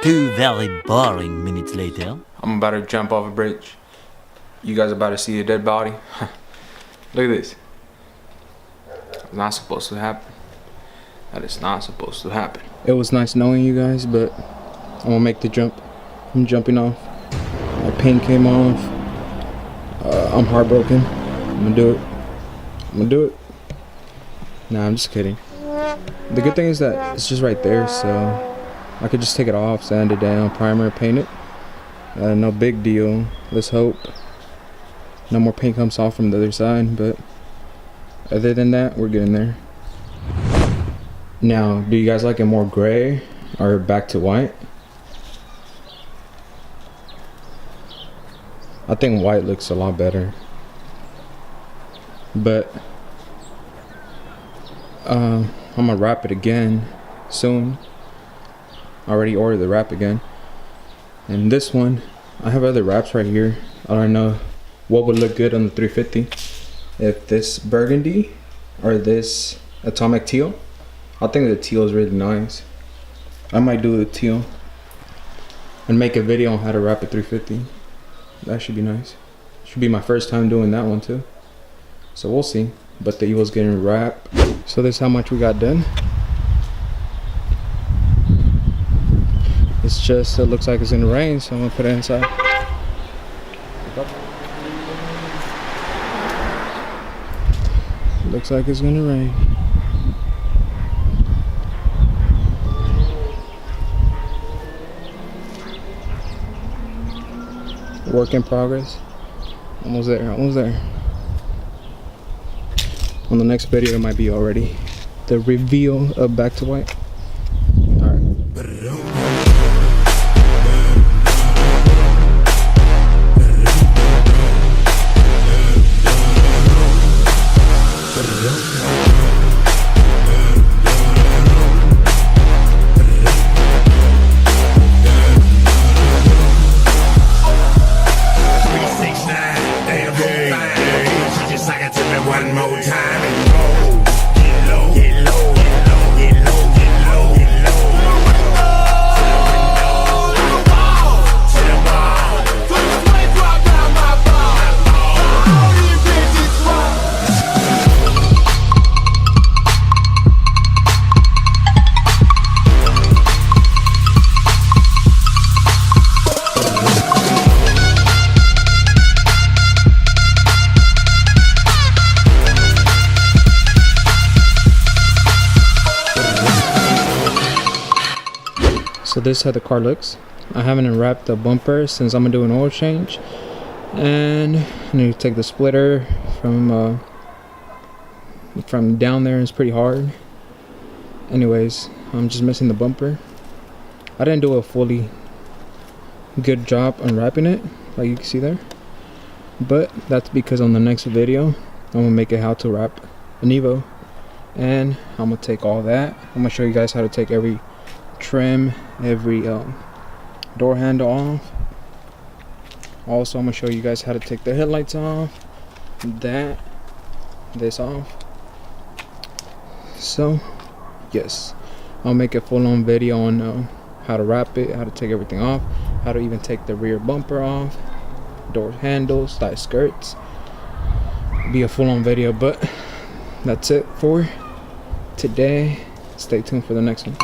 2 very boring minutes later. I'm about to jump off a bridge. You guys about to see a dead body? Look at this. It's not supposed to happen. That is not supposed to happen. It was nice knowing you guys, but I'm gonna make the jump. I'm jumping off. My paint came off. I'm heartbroken. I'm gonna do it. I'm gonna do it. Nah, I'm just kidding. The good thing is that it's just right there, so I could just take it off, sand it down, primer, paint it. No big deal. Let's hope no more paint comes off from the other side, but other than that, we're getting there. Now, do you guys like it more gray or back to white? I think white looks a lot better, but I'm gonna wrap it again soon. I already ordered the wrap again, and this one, I have other wraps right here. I don't know what would look good on the 350, if this burgundy or this atomic teal. I think the teal is really nice. I might do the teal and make a video on how to wrap a 350. That should be nice. Should be my first time doing that one too. So we'll see. But the Evil's getting wrapped. So this is how much we got done. It's just, it looks like it's gonna rain, so I'm gonna put it inside. Looks like it's gonna rain. Work in progress. Almost there, almost there. On the next video, it might be already the reveal of back to white. All right. One more time and go. Get low, get low, get low, get low, get low, get low. To the ball, to the ball. To the sweat drop down my ball. All these bitches rock. So this is how the car looks. I haven't unwrapped the bumper since I'm gonna do an oil change, and I need to take the splitter from down there. It's pretty hard. Anyways, I'm just missing the bumper. I didn't do a fully good job unwrapping it, like you can see there, but that's because on the next video I'm gonna make it how to wrap an Evo, and I'm gonna take all that. I'm gonna show you guys how to take every trim, every door handle off. Also, I'm gonna show you guys how to take the headlights off, this off. So yes, I'll make a full-on video on how to wrap it, how to take everything off, how to even take the rear bumper off, door handles, side skirts. Be a full-on video, but that's it for today. Stay tuned for the next one.